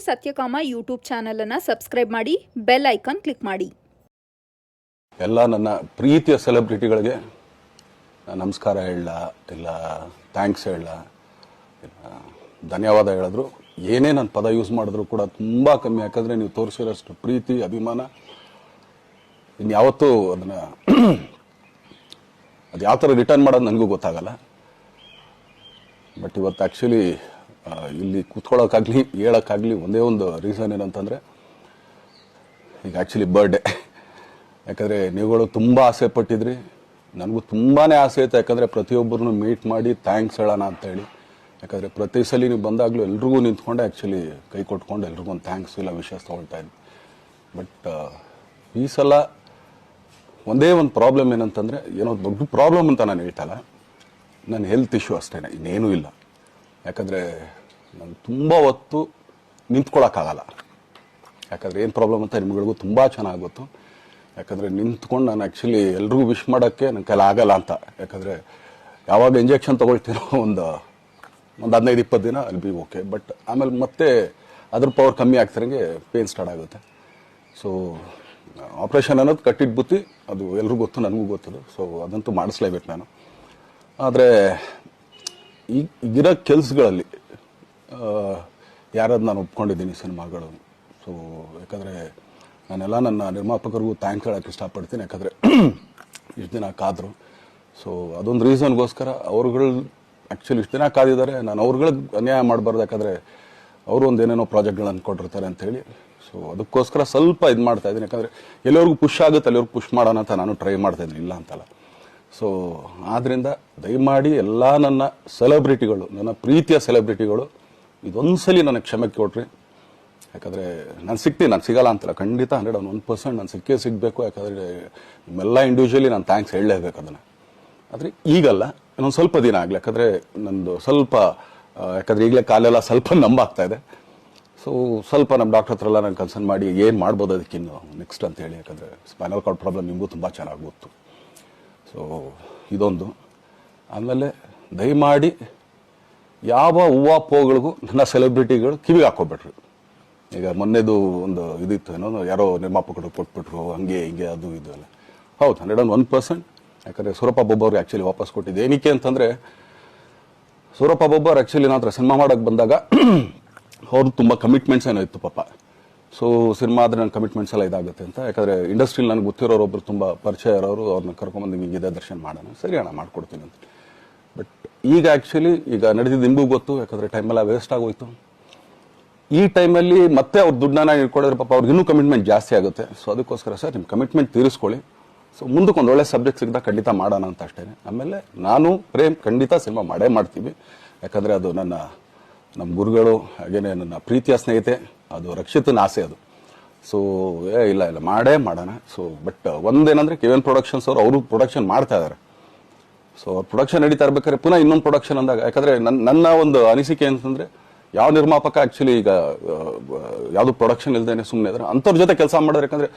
Satyakama YouTube ಚಾನಲನ್ನು subscribe ಮಾಡಿ, bell icon click ಮಾಡಿ. ಎಲ್ಲ ನನ್ನ ಪ್ರೀತಿಯ ಸೆಲೆಬ್ರಿಟಿಗಳಿಗೆ ನಮಸ್ಕಾರ ಹೇಳ, ಇಲ್ಲ ಥ್ಯಾಂಕ್ಸ್ ಹೇಳ, ಧನ್ಯವಾದ ಹೇಳಿದ್ರು, ಏನೇ ನನ್ನ ಪದ ಯೂಸ್ ಮಾಡಿದ್ರು ಕೂಡ ತುಂಬ ಕಮ್ಮಿ. ಯಾಕಂದರೆ ನೀವು ತೋರಿಸಿರೋಷ್ಟು ಪ್ರೀತಿ ಅಭಿಮಾನ ಇನ್ಯಾವತ್ತೂ ಅದನ್ನು ಅದು ಯಾವ ಥರ ರಿಟರ್ನ್ ಮಾಡೋದು ನನಗೂ ಗೊತ್ತಾಗಲ್ಲ. ಬಟ್ ಇವತ್ತು ಆ್ಯಕ್ಚುಲಿ ಇಲ್ಲಿ ಕೂತ್ಕೊಳ್ಳೋಕ್ಕಾಗಲಿ ಹೇಳೋಕ್ಕಾಗಲಿ ಒಂದೇ ಒಂದು ರೀಸನ್ ಏನಂತಂದರೆ, ಈಗ ಆ್ಯಕ್ಚುಲಿ ಬರ್ಡೇ. ಯಾಕಂದರೆ ನೀವುಗಳು ತುಂಬ ಆಸೆ ಪಟ್ಟಿದ್ರಿ, ನನಗೂ ತುಂಬಾ ಆಸೆ ಇತ್ತು. ಯಾಕಂದರೆ ಪ್ರತಿಯೊಬ್ಬರನ್ನು ಮೀಟ್ ಮಾಡಿ ಥ್ಯಾಂಕ್ಸ್ ಹೇಳೋಣ ಅಂತೇಳಿ. ಯಾಕಂದರೆ ಪ್ರತಿ ಸಲ ನೀವು ಬಂದಾಗಲೂ ಎಲ್ರಿಗೂ ನಿಂತ್ಕೊಂಡೆ ಆ್ಯಕ್ಚುಲಿ ಕೈ ಕೊಟ್ಕೊಂಡು ಎಲ್ರಿಗೂ ಒಂದು ಥ್ಯಾಂಕ್ಸ್ ಇಲ್ಲ ವಿಷಯ ತೊಗೊಳ್ತಾ ಇದ್ದೆ. ಬಟ್ ಈ ಸಲ ಒಂದೇ ಒಂದು ಪ್ರಾಬ್ಲಮ್ ಏನಂತಂದರೆ, ಏನೋ ದೊಡ್ಡ ಪ್ರಾಬ್ಲಮ್ ಅಂತ ನಾನು ಹೇಳ್ತಲ್ಲ, ನನ್ನ ಹೆಲ್ತ್ ಇಶ್ಯೂ ಅಷ್ಟೇ, ಇನ್ನೇನೂ ಇಲ್ಲ. ಯಾಕಂದರೆ ನಾನು ತುಂಬ ಹೊತ್ತು ನಿಂತ್ಕೊಳ್ಳೋಕ್ಕಾಗಲ್ಲ. ಯಾಕಂದರೆ ಏನು ಪ್ರಾಬ್ಲಮ್ ಅಂತ ನಿಮ್ಗಳಿಗೂ ತುಂಬ ಚೆನ್ನಾಗಿ ಗೊತ್ತು. ಯಾಕಂದರೆ ನಿಂತ್ಕೊಂಡು ನಾನು ಆ್ಯಕ್ಚುಲಿ ಎಲ್ರಿಗೂ ವಿಶ್ ಮಾಡೋಕ್ಕೆ ನನ್ನ ಕೈಲಿ ಆಗಲ್ಲ ಅಂತ. ಯಾಕಂದರೆ ಯಾವಾಗ ಇಂಜೆಕ್ಷನ್ ತೊಗೊಳ್ತೀನೋ ಒಂದು 15-20 ದಿನ ಅಲ್ಲಿ ಬಿ ಓಕೆ. ಬಟ್ ಆಮೇಲೆ ಮತ್ತೆ ಅದ್ರ ಪವರ್ ಕಮ್ಮಿ ಆಗ್ತಿರಂಗೆ ಪೇನ್ ಸ್ಟಾರ್ಟ್ ಆಗುತ್ತೆ. ಸೊ ಆಪ್ರೇಷನ್ ಅನ್ನೋದು ಕಟ್ಟಿಟ್ಟು ಬುತ್ತಿ, ಅದು ಎಲ್ರಿಗೂ ಗೊತ್ತು, ನನಗೂ ಗೊತ್ತದು. ಸೊ ಅದಂತೂ ಮಾಡಿಸ್ಲೇಬೇಕು ನಾನು. ಆದರೆ ಈಗಿರೋ ಕೆಲಸಗಳಲ್ಲಿ ಯಾರಾದ್ರು ನಾನು ಒಪ್ಕೊಂಡಿದ್ದೀನಿ ಸಿನಿಮಾಗಳು. ಸೊ ಯಾಕಂದರೆ ನಾನೆಲ್ಲ ನನ್ನ ನಿರ್ಮಾಪಕರಿಗೂ ಥ್ಯಾಂಕ್ ಹೇಳೋಕ್ಕೆ ಇಷ್ಟಪಡ್ತೀನಿ. ಯಾಕಂದರೆ ಇಷ್ಟು ದಿನ ಕಾದರು. ಸೊ ಅದೊಂದು ರೀಸನ್ಗೋಸ್ಕರ ಅವ್ರುಗಳು ಆ್ಯಕ್ಚುಲಿ ಇಷ್ಟು ದಿನ ಕಾದಿದ್ದಾರೆ, ನಾನು ಅವ್ರುಗಳಿಗೆ ಅನ್ಯಾಯ ಮಾಡಬಾರ್ದು. ಯಾಕಂದರೆ ಅವರು ಒಂದು ಏನೇನೋ ಪ್ರಾಜೆಕ್ಟ್ಗಳು ಅಂದ್ಕೊಂಡಿರ್ತಾರೆ ಅಂಥೇಳಿ. ಸೊ ಅದಕ್ಕೋಸ್ಕರ ಸ್ವಲ್ಪ ಇದು ಮಾಡ್ತಾ ಇದ್ದೀನಿ. ಯಾಕಂದರೆ ಎಲ್ಲಿವರೆಗೂ ಪುಷ್ ಆಗುತ್ತೆ ಅಲ್ಲಿವರೆಗೂ ಪುಷ್ ಮಾಡೋಣ ಅಂತ ನಾನು ಟ್ರೈ ಮಾಡ್ತಾಯಿದ್ದೀನಿ, ಇಲ್ಲ ಅಂತಲ್ಲ. ಸೊ ಆದ್ದರಿಂದ ದಯಮಾಡಿ ಎಲ್ಲ ನನ್ನ ಸೆಲೆಬ್ರಿಟಿಗಳು, ನನ್ನ ಪ್ರೀತಿಯ ಸೆಲೆಬ್ರಿಟಿಗಳು, ಇದೊಂದ್ಸಲಿ ನನಗೆ ಕ್ಷಮೆ ಕೊಡ್ರಿ. ಯಾಕಂದರೆ ನಾನು ಸಿಗ್ತೀನಿ, ನಾನು ಸಿಗಲ್ಲ ಅಂತಲ್ಲ, ಖಂಡಿತ 101% ನಾನು ಸಿಕ್ಕೇ ಸಿಗಬೇಕು. ಯಾಕಂದರೆ ನಿಮ್ಮೆಲ್ಲ ಇಂಡಿವಿಜುವಲಿ ನಾನು ಥ್ಯಾಂಕ್ಸ್ ಹೇಳಲೇಬೇಕು ಅದನ್ನು. ಆದರೆ ಈಗಲ್ಲ, ಇನ್ನೊಂದು ಸ್ವಲ್ಪ ದಿನ ಆಗಲಿ. ಯಾಕಂದರೆ ನಂದು ಸ್ವಲ್ಪ ಯಾಕಂದರೆ ಈಗಲೇ ಕಾಲೆಲ್ಲ ಸ್ವಲ್ಪ ನಂಬಾಗ್ತಾ ಇದೆ. ಸೊ ಸ್ವಲ್ಪ ನಮ್ಮ ಡಾಕ್ಟರ್ ಹತ್ರ ಎಲ್ಲ ನಾನು ಕನ್ಸರ್ನ್ ಮಾಡಿ ಏನು ಮಾಡ್ಬೋದು ಅದಕ್ಕಿನ್ನು ನೆಕ್ಸ್ಟ್ ಅಂತೇಳಿ. ಯಾಕಂದರೆ ಸ್ಪೈನಲ್ ಕಾರ್ಡ್ ಪ್ರಾಬ್ಲಮ್ ನಿಮಗೂ ತುಂಬ ಚೆನ್ನಾಗಿ ಗೊತ್ತು. ಸೊ ಇದೊಂದು. ಆಮೇಲೆ ದಯಮಾಡಿ ಯಾವ ಹೂವು ನನ್ನ ಸೆಲೆಬ್ರಿಟಿಗಳು ಕಿವಿಗೆ ಹಾಕೋಬೇಡ್ರಿ. ಈಗ ಮೊನ್ನೆದು ಒಂದು ಇದಿತ್ತು, ಏನೋ ಯಾರೋ ನಿರ್ಮಾಪಕರು ಕೊಟ್ಬಿಟ್ರು, ಹಂಗೆ ಹಿಂಗೆ ಅದು ಇದು ಎಲ್ಲ. ಹೌದು, 101%. ಯಾಕಂದರೆ ಸೂರಪ್ಪ ಬೊಬ್ಬವ್ರಿಗೆ ಆ್ಯಕ್ಚುಲಿ ವಾಪಸ್ ಕೊಟ್ಟಿದ್ದು ಏನಕ್ಕೆ ಅಂತಂದರೆ, ಸೂರಪ್ಪ ಬೊಬ್ಬರು ಆ್ಯಕ್ಚುಲಿ ನಾನು ಹತ್ರ ಸಿನಿಮಾ ಮಾಡೋಕ್ಕೆ ಬಂದಾಗ ಅವ್ರದ್ದು ತುಂಬ ಕಮಿಟ್ಮೆಂಟ್ಸ್ ಏನೋ ಇತ್ತು ಪಾಪ. ಸೊ ಸಿನಿಮಾ ಆದರೆ ನನ್ನ ಕಮಿಟ್ಮೆಂಟ್ಸ್ ಎಲ್ಲ ಇದಾಗುತ್ತೆ ಅಂತ. ಯಾಕಂದರೆ ಇಂಡಸ್ಟ್ರಿಲಿ ನನಗೆ ಗೊತ್ತಿರೋರು ಒಬ್ಬರು ತುಂಬ ಪರಿಚಯ ಇರೋರು, ಅವ್ರನ್ನ ಕರ್ಕೊಂಬಂದು ಹಿಂಗಿದೆ ದರ್ಶನ ಮಾಡೋಣ, ಸರಿ ಅಣ್ಣ ಮಾಡ್ಕೊಡ್ತೀನಿ ಅಂತ. ಬಟ್ ಈಗ ಆ್ಯಕ್ಚುಲಿ ಈಗ ನಡೆದಿದ್ದು ನಿಮಗೂ ಗೊತ್ತು. ಯಾಕಂದರೆ ಟೈಮೆಲ್ಲ ವೇಸ್ಟ್ ಆಗೋಯ್ತು. ಈ ಟೈಮಲ್ಲಿ ಮತ್ತೆ ಅವ್ರ ದುಡ್ಡನ್ನ ಇಟ್ಕೊಳ್ಳೋದ್ರೆ ಪಾಪ ಅವ್ರಿಗೆ ಇನ್ನೂ ಕಮಿಟ್ಮೆಂಟ್ ಜಾಸ್ತಿ ಆಗುತ್ತೆ. ಸೊ ಅದಕ್ಕೋಸ್ಕರ ಸರ್ ನಿಮ್ಮ ಕಮಿಟ್ಮೆಂಟ್ ತೀರಿಸ್ಕೊಳ್ಳಿ. ಸೊ ಮುಂದಕ್ಕೆ ಒಂದು ಒಳ್ಳೆ ಸಬ್ಜೆಕ್ಟ್ ಸಿಗ್ದಾಗ ಖಂಡಿತ ಮಾಡೋಣ ಅಂತ ಅಷ್ಟೇ. ಆಮೇಲೆ ನಾನು ಪ್ರೇಮ್ ಖಂಡಿತ ಸಿನಿಮಾ ಮಾಡೇ ಮಾಡ್ತೀವಿ. ಯಾಕಂದರೆ ಅದು ನಮ್ಮ ಗುರುಗಳು, ಹಾಗೇನೆ ನನ್ನ ಪ್ರೀತಿಯ ಸ್ನೇಹಿತೆ, ಅದು ರಕ್ಷಿತನ ಆಸೆ ಅದು. ಸೊ ಇಲ್ಲ ಮಾಡೇ ಮಾಡೋಣ. ಸೊ ಬಟ್ ಒಂದೇನಂದರೆ KVN ಪ್ರೊಡಕ್ಷನ್ಸ್ ಅವರು ಪ್ರೊಡಕ್ಷನ್ ಮಾಡ್ತಾ ಇದ್ದಾರೆ. ಸೊ ಅವ್ರ ಪ್ರೊಡಕ್ಷನ್ ನಡೀತಾ ಇರ್ಬೇಕಾದ್ರೆ ಪುನಃ ಇನ್ನೊಂದು ಪ್ರೊಡಕ್ಷನ್ ಅಂದಾಗ, ಯಾಕಂದರೆ ನನ್ನ ಒಂದು ಅನಿಸಿಕೆ ಅಂತಂದರೆ, ಯಾವ ನಿರ್ಮಾಪಕ ಆ್ಯಕ್ಚುಲಿ ಈಗ ಯಾವುದು ಪ್ರೊಡಕ್ಷನ್ ಇಲ್ಲದೇನೆ ಸುಮ್ಮನೆ ಇದ್ದಾರೆ ಅಂಥವ್ರ ಜೊತೆ ಕೆಲಸ ಮಾಡೋರು. ಯಾಕಂದರೆ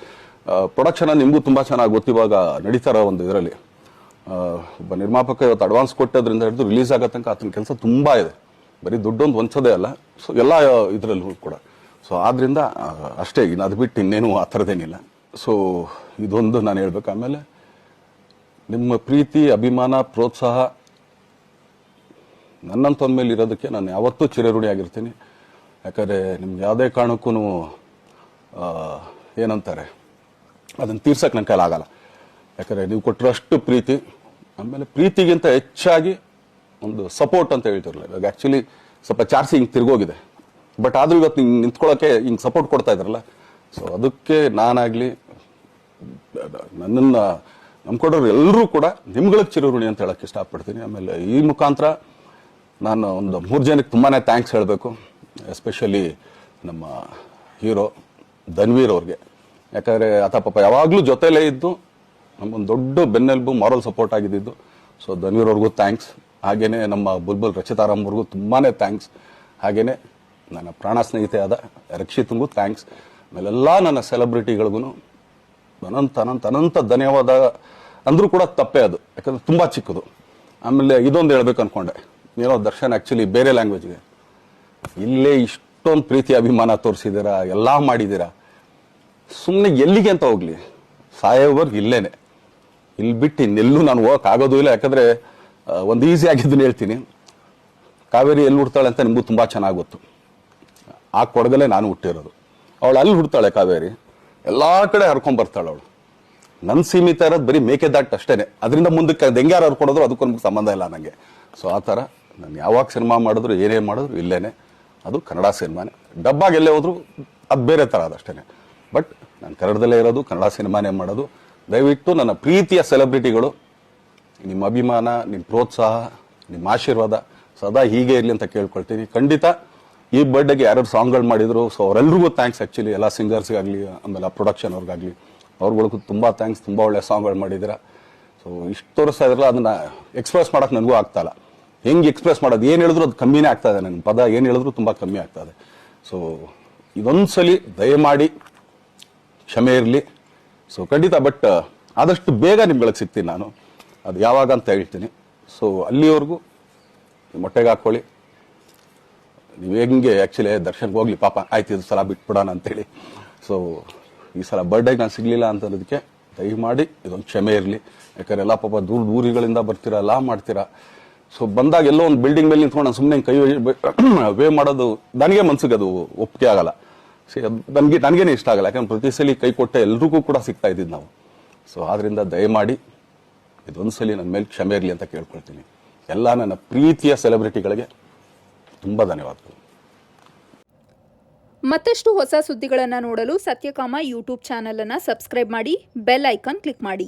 ಪ್ರೊಡಕ್ಷನ್ ನಿಮಗೂ ತುಂಬ ಚೆನ್ನಾಗಿ ಗೊತ್ತು. ಇವಾಗ ನಡೀತಾ ಇರೋ ಒಂದು ಇದರಲ್ಲಿ ಒಬ್ಬ ನಿರ್ಮಾಪಕ ಇವತ್ತು ಅಡ್ವಾನ್ಸ್ ಕೊಟ್ಟೋದ್ರಿಂದ ಹಿಡಿದು ರಿಲೀಸ್ ಆಗೋ ತನಕ ಆತನ ಕೆಲಸ ತುಂಬ ಇದೆ. ಬರೀ ದುಡ್ಡೊಂದು ಹೊಂಚೋದೇ ಅಲ್ಲ, ಸೊ ಎಲ್ಲ ಇದರಲ್ಲೂ ಕೂಡ. ಸೊ ಆದ್ದರಿಂದ ಅಷ್ಟೇ, ಇನ್ನು ಅದು ಬಿಟ್ಟು ಇನ್ನೇನು ಆ ಥರದ್ದೇನಿಲ್ಲ. ಸೊ ಇದೊಂದು ನಾನು ಹೇಳ್ಬೇಕು. ಆಮೇಲೆ ನಿಮ್ಮ ಪ್ರೀತಿ, ಅಭಿಮಾನ, ಪ್ರೋತ್ಸಾಹ ನನ್ನಂತಂದ ಮೇಲೆ ಇರೋದಕ್ಕೆ ನಾನು ಯಾವತ್ತೂ ಚಿರಋಣಿಯಾಗಿರ್ತೀನಿ. ಯಾಕಂದರೆ ನಿಮ್ಗೆ ಯಾವುದೇ ಕಾರಣಕ್ಕೂ ಏನಂತಾರೆ ಅದನ್ನು ತೀರ್ಸಕ್ಕೆ ನನ್ನ ಕೈಲಾಗಲ್ಲ. ಯಾಕಂದರೆ ನೀವು ಕೊಟ್ಟರಷ್ಟು ಪ್ರೀತಿ, ಆಮೇಲೆ ಪ್ರೀತಿಗಿಂತ ಹೆಚ್ಚಾಗಿ ಒಂದು ಸಪೋರ್ಟ್ ಅಂತ ಹೇಳ್ತಿರಲ್ಲ. ಇವಾಗ ಆ್ಯಕ್ಚುಲಿ ಸ್ವಲ್ಪ ಚಾರ್ಜಿ ಹಿಂಗೆ ತಿರ್ಗೋಗಿದೆ. ಬಟ್ ಆದರೂ ಇವತ್ತು ಹಿಂಗೆ ನಿಂತ್ಕೊಳ್ಳೋಕ್ಕೆ ಹಿಂಗೆ ಸಪೋರ್ಟ್ ಕೊಡ್ತಾ ಇದ್ದಾರಲ್ಲ. ಸೊ ಅದಕ್ಕೆ ನಾನಾಗಲಿ ನನ್ನನ್ನು ನಂಬ್ಕೊಡೋರು ಎಲ್ಲರೂ ಕೂಡ ನಿಮ್ಗಳಿಗೆ ಚಿರಋಣಿ ಅಂತ ಹೇಳೋಕ್ಕೆ ಇಷ್ಟಪಡ್ತೀನಿ. ಆಮೇಲೆ ಈ ಮುಖಾಂತರ ನಾನು ಒಂದು 3 ಜನಕ್ಕೆ ತುಂಬಾ ಥ್ಯಾಂಕ್ಸ್ ಹೇಳಬೇಕು. ಎಸ್ಪೆಷಲಿ ನಮ್ಮ ಹೀರೋ ಧನ್ವೀರ್ ಅವ್ರಿಗೆ. ಯಾಕಂದರೆ ಆತ ಪಾಪ ಯಾವಾಗಲೂ ಜೊತೆಲೇ ಇದ್ದು ನಮ್ಮೊಂದು ದೊಡ್ಡ ಬೆನ್ನೆಲುಬು, ಮಾರಲ್ ಸಪೋರ್ಟ್ ಆಗಿದ್ದು. ಸೊ ಧನ್ವೀರ್ ಅವ್ರಿಗೂ ಥ್ಯಾಂಕ್ಸ್. ಹಾಗೆಯೇ ನಮ್ಮ ಬುಲ್ಬುಲ್ ರಚಿತಾರಾಮ್ವ್ರಿಗೂ ತುಂಬಾ ಥ್ಯಾಂಕ್ಸ್. ಹಾಗೆಯೇ ನನ್ನ ಪ್ರಾಣ ಸ್ನೇಹಿತೆ ಆದ ರಕ್ಷಿತ್ಗೂ ಥ್ಯಾಂಕ್ಸ್. ಆಮೇಲೆಲ್ಲ ನನ್ನ ಸೆಲೆಬ್ರಿಟಿಗಳಿಗೂ ಅನಂತ ಧನ್ಯವಾದ ಅಂದರೂ ಕೂಡ ತಪ್ಪೇ ಅದು. ಯಾಕಂದರೆ ತುಂಬ ಚಿಕ್ಕದು. ಆಮೇಲೆ ಇದೊಂದು ಹೇಳ್ಬೇಕು ಅಂದ್ಕೊಂಡೆ, ಏನೋ ದರ್ಶನ್ ಆ್ಯಕ್ಚುಲಿ ಬೇರೆ ಲ್ಯಾಂಗ್ವೇಜ್ಗೆ ಇಲ್ಲೇ ಇಷ್ಟು ಇಷ್ಟೊಂದು ಪ್ರೀತಿ ಅಭಿಮಾನ ತೋರಿಸಿದ್ದೀರಾ, ಎಲ್ಲ ಮಾಡಿದ್ದೀರಾ, ಸುಮ್ಮನೆ ಎಲ್ಲಿಗೆ ಅಂತ ಹೋಗ್ಲಿ, ಸಾಯೋವರೆಗೂ ಇಲ್ಲೇನೆ, ಇಲ್ಲಿ ಬಿಟ್ಟು ಇನ್ನೆಲ್ಲೂ ನಾನು ಹೋಗೋಕ್ಕಾಗೋದು ಇಲ್ಲ. ಯಾಕಂದರೆ ಒಂದು ಈಸಿ ಆಗಿದ್ದನ್ನು ಹೇಳ್ತೀನಿ, ಕಾವೇರಿ ಎಲ್ಲಿ ಹುಡ್ತಾಳೆ ಅಂತ ನಿಮಗೂ ತುಂಬ ಚೆನ್ನಾಗಿ ಗೊತ್ತು. ಆ ಕೊಡಗಲ್ಲೇ ನಾನು ಹುಟ್ಟಿರೋದು. ಅವಳು ಅಲ್ಲಿ ಹುಡ್ತಾಳೆ ಕಾವೇರಿ, ಎಲ್ಲ ಕಡೆ ಹರ್ಕೊಂಡ್ಬರ್ತಾಳೆ ಅವಳು. ನನ್ನ ಸೀಮಿತ ಇರೋದು ಬರೀ ಮೇಕೆದಾಟ್ ಅಷ್ಟೇ, ಅದರಿಂದ ಮುಂದಕ್ಕೆ ಅದು ಹೆಂಗ್ಯಾರು ಹರ್ಕೊಡೋದ್ರು ಅದಕ್ಕೂ ನಮ್ಗೆ ಸಂಬಂಧ ಇಲ್ಲ ನನಗೆ. ಸೊ ಆ ಥರ ನಾನು ಯಾವಾಗ ಸಿನಿಮಾ ಮಾಡಿದ್ರು ಏನೇ ಮಾಡಿದ್ರು ಇಲ್ಲೇನೆ, ಅದು ಕನ್ನಡ ಸಿನಿಮಾನೇ. ಡಬ್ಬಾಗಿ ಎಲ್ಲೇ ಹೋದ್ರು ಅದು ಬೇರೆ ಥರ ಅದಷ್ಟೇ. ಬಟ್ ನಾನು ಕನ್ನಡದಲ್ಲೇ ಇರೋದು, ಕನ್ನಡ ಸಿನಿಮಾನೇ ಮಾಡೋದು. ದಯವಿಟ್ಟು ನನ್ನ ಪ್ರೀತಿಯ ಸೆಲೆಬ್ರಿಟಿಗಳು, ನಿಮ್ಮ ಅಭಿಮಾನ, ನಿಮ್ಮ ಪ್ರೋತ್ಸಾಹ, ನಿಮ್ಮ ಆಶೀರ್ವಾದ ಸದಾ ಹೀಗೆ ಇರಲಿ ಅಂತ ಕೇಳ್ಕೊಳ್ತೀನಿ. ಖಂಡಿತ ಈ ಬರ್ಡೇಗೆ ಯಾರ್ಯಾರು ಸಾಂಗ್ಗಳು ಮಾಡಿದ್ರು, ಸೊ ಅವರೆಲ್ರಿಗೂ ಥ್ಯಾಂಕ್ಸ್. ಆ್ಯಕ್ಚುಲಿ ಎಲ್ಲ ಸಿಂಗರ್ಸ್ಗಾಗಲಿ, ಆಮೇಲೆ ಪ್ರೊಡಕ್ಷನ್ ಅವ್ರಿಗಾಗಲಿ, ಅವ್ರುಗಳಿಗೂ ತುಂಬ ಥ್ಯಾಂಕ್ಸ್. ತುಂಬ ಒಳ್ಳೆ ಸಾಂಗ್ಗಳು ಮಾಡಿದ್ದೀರಾ. ಸೊ ಇಷ್ಟು ತೋರಿಸ್ತಾ ಇದ್ರಲ್ಲ, ಅದನ್ನು ಎಕ್ಸ್ಪ್ರೆಸ್ ಮಾಡೋಕ್ಕೆ ನನಗೂ ಆಗ್ತಾಯಿಲ್ಲ. ಹೆಂಗೆ ಎಕ್ಸ್ಪ್ರೆಸ್ ಮಾಡೋದು, ಏನು ಹೇಳಿದ್ರು ಅದು ಕಮ್ಮಿನೇ ಆಗ್ತಾಯಿದೆ. ನನ್ನ ಪದ ಏನು ಹೇಳಿದ್ರು ತುಂಬ ಕಮ್ಮಿ ಆಗ್ತಾಯಿದೆ. ಸೊ ಇದೊಂದು ಸಲ ದಯಮಾಡಿ ಕ್ಷಮೆ ಇರಲಿ. ಸೊ ಖಂಡಿತ, ಬಟ್ ಆದಷ್ಟು ಬೇಗ ನಿಮ್ಗಳಿಗೆ ಸಿಗ್ತೀನಿ ನಾನು, ಅದು ಯಾವಾಗ ಅಂತ ಹೇಳ್ತೀನಿ. ಸೊ ಅಲ್ಲಿವರೆಗೂ ಮೊಟ್ಟೆಗೆ ಹಾಕ್ಕೊಳ್ಳಿ. ನೀವು ಹೆಂಗೆ ಆ್ಯಕ್ಚುಲಿ ದರ್ಶನ್ಗೆ ಹೋಗ್ಲಿ ಪಾಪ, ಆಯ್ತು ಇದು ಸಲ ಬಿಟ್ಬಿಡೋಣ ಅಂತೇಳಿ. ಸೊ ಈ ಸಲ ಬರ್ಡೇಗೆ ನಾನು ಸಿಗಲಿಲ್ಲ ಅಂತಂದಕ್ಕೆ ದಯಮಾಡಿ ಇದೊಂದು ಕ್ಷಮೆ ಇರಲಿ. ಯಾಕಂದ್ರೆ ಎಲ್ಲ ಪಾಪ ಊರುಗಳಿಂದ ಬರ್ತೀರಾ, ಎಲ್ಲ ಮಾಡ್ತೀರಾ. ಸೊ ಬಂದಾಗ ಎಲ್ಲೋ ಒಂದು ಬಿಲ್ಡಿಂಗ್ ಮೇಲೆ ನಿಂತ್ಕೊಂಡು ನಾನು ಸುಮ್ಮನೆ ಕೈ ವೇ ಮಾಡೋದು ನನಗೆ ಮನ್ಸಿಗೆ ಅದು ಒಪ್ಪಿಗೆ ಆಗಲ್ಲ. ನನಗೇನೆ ಇಷ್ಟ ಆಗಲ್ಲ. ಯಾಕಂದ್ರೆ ಪ್ರತಿ ಸಲ ಕೈ ಕೊಟ್ಟೆ ಎಲ್ರಿಗೂ ಕೂಡ ಸಿಗ್ತಾ ಇದ್ದಿದ್ದು ನಾವು. ಸೊ ಆದ್ರಿಂದ ದಯಮಾಡಿ ಇದೊಂದು ಸಲ ನನ್ನ ಮೇಲೆ ಕ್ಷಮೆ ಇರಲಿ ಅಂತ ಕೇಳ್ಕೊಳ್ತೀನಿ. ಎಲ್ಲ ನನ್ನ ಪ್ರೀತಿಯ ಸೆಲೆಬ್ರಿಟಿಗಳಿಗೆ ತುಂಬ ಧನ್ಯವಾದಗಳು. ಮತ್ತಷ್ಟು ಹೊಸ ಸುದ್ದಿಗಳನ್ನು ನೋಡಲು ಸತ್ಯಕಾಮ ಯೂಟ್ಯೂಬ್ ಚಾನಲ್ ಅನ್ನು ಸಬ್ಸ್ಕ್ರೈಬ್ ಮಾಡಿ, ಬೆಲ್ ಐಕಾನ್ ಕ್ಲಿಕ್ ಮಾಡಿ.